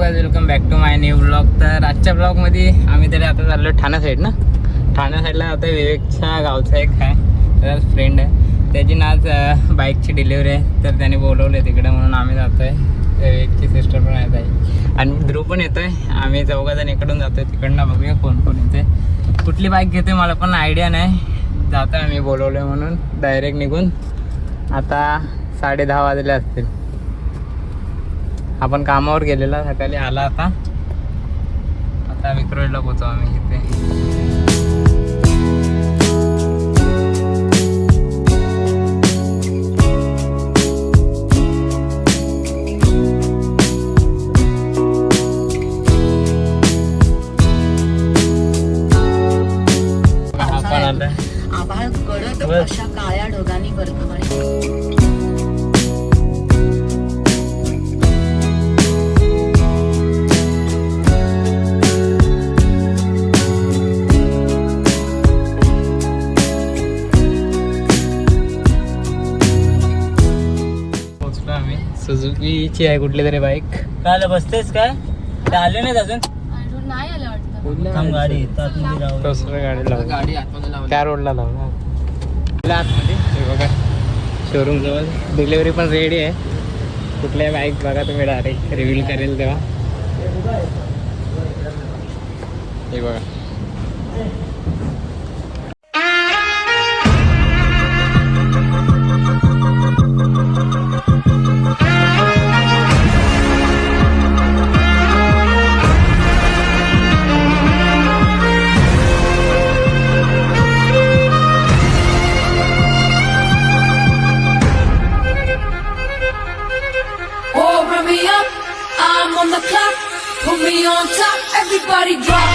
Guys, welcome back to my new blog. तर आजच्या ब्लॉगमध्ये आम्ही तरी आता चाललो ठाणा साईड ना. ठाणा साईडला आता विवेकच्या गावचा एक आहे, त्याचा फ्रेंड आहे. त्याची ना आज बाईकची डिलिव्हरी आहे, तर त्याने बोलवलं आहे तिकडे, म्हणून आम्ही जातो आहे. विवेकची सिस्टर पण येत आहे आणि ध्रुव पण येतो आहे. आम्ही चौघाजण इकडून जातो आहे. तिकडनं बघूया कोण कोण येते. कुठली बाईक घेते मला पण आयडिया नाही. जातो आहे आम्ही, बोलवलं आहे म्हणून डायरेक्ट निघून. आता 10:30 वाजले असतील. आपण कामावर गेलेला, सकाळी आला. आता विक्रोळीला पोहोचू आम्ही इथे. आभाळ कडक अशा काळ्या ढगांनी बरकमारी. सुझुकीची आहे कुठली तरी बाईक. काय बसतेस काय? ते आले नाहीत अजून. नाही आलं वाटतं. गाडी गाडी आतमध्ये लावली, त्या रोडला लावला आतमध्ये. हे बघा शोरूम जवळ डिलिव्हरी पण रेडी आहे. कुठल्या बाईक बघा तुम्ही, डायरेक्ट रिव्हील करेल तेव्हा. हे बघा on the clock, put me on top, everybody drop.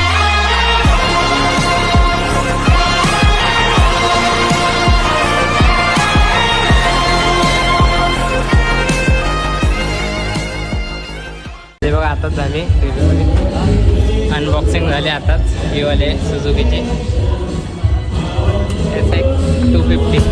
ते बघा आताच झाली अनबॉक्सिंग झाली आताच. हे वाले सुझुकीचे SX250.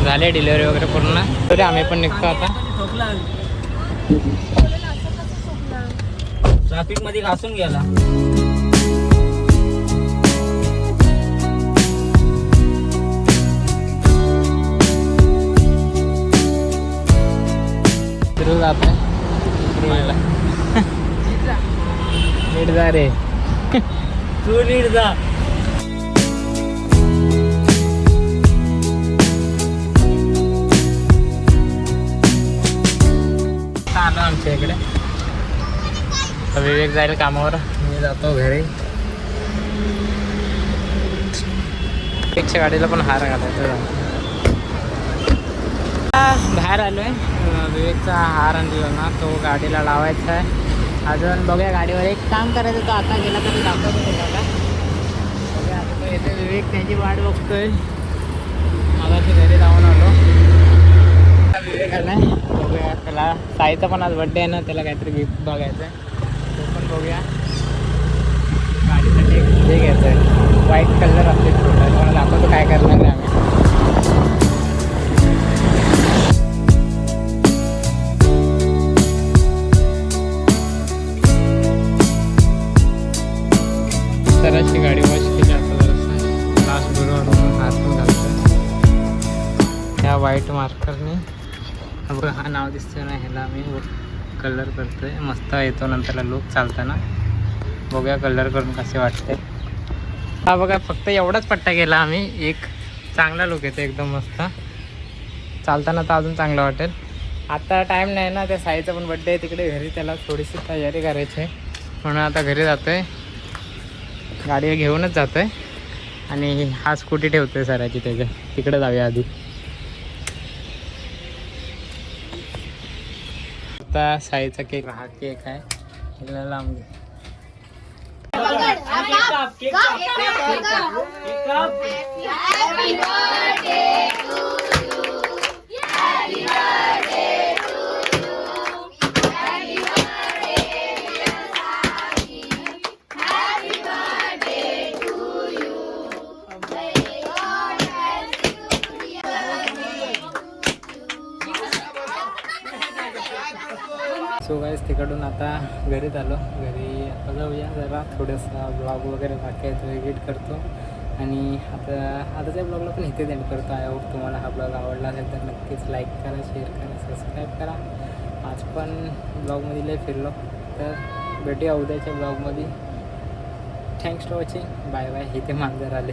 झाले डिलिव्हरी वगैरे पूर्ण. तरी आम्ही पण निघतो आता. ट्रॅफिक मध्ये घासून गेला. फिरू जात नीट जा रे. तू नीट जा. आलो आमच्या इकडे. विवेक जाईल कामावर, मी जातो घरी. विवेकच्या गाडीला पण हार घालायचा. बाहेर आलो आहे. विवेकचा हार आणलेला ना, तो गाडीला लावायचा आहे. अजून बघूया गाडीवर एक काम करायचं. तो आता गेला तरी दाखवतो तुम्हाला. बघूया आता तो येते. विवेक त्याची वाट बघतोय. मला ते घरी जाऊन आलो. विवेक आलाय. बघूया त्याला. साईचा पण आज बड्डे आहे ना, त्याला काहीतरी गिफ्ट बघायचं आहे. तो पण बघूया. गाडीसाठी हे घ्यायचं आहे, व्हाईट कलर असते छोटा. तुम्हाला दाखवतो काय करणार आहे आम्ही. जराशी गाडी वॉश केली आता. जरासं लास्ट बरोबर हात पण घालतो ह्या व्हाईट मार्करने. बघा हा नाव दिसतोय ना, ह्याला मी कलर करतोय. मस्त येतो नंतरला लुक चालताना. बघूया कलर करून कसे वाटते. हा बघा फक्त एवढाच पट्टा केला आम्ही. एक चांगला लुक येतो एकदम मस्त. चालताना तर अजून चांगलं वाटेल. आता टाईम नाही ना, त्या साईचा पण बड्डे आहे तिकडे घरी. त्याला थोडीशी तयारी करायची आहे म्हणून आता घरी जातो आहे. गाडी घेऊनच जातोय आणि हा स्कूटी ठेवतोय सराची त्याच्या तिकडे जाऊया आधी. आता साईचा केक, हा केक आहे याला लावून घे. सो गाईस तिकडून आता घरी आलो. घरी आता जाऊया जरा थोडंसं ब्लॉग वगैरे बाकी आहे तो एडिट करतो आणि आताच्या ब्लॉगला पण इथेच एंड करतो. आय होप तुम्हाला हा ब्लॉग आवडला असेल तर नक्कीच लाईक करा, शेअर करा, सबस्क्राईब करा. आज पण ब्लॉगमध्ये लय फिरलो तर भेटूया उद्याच्या ब्लॉगमध्ये. Thanks for watching. Bye bye. इथे मांजर आले.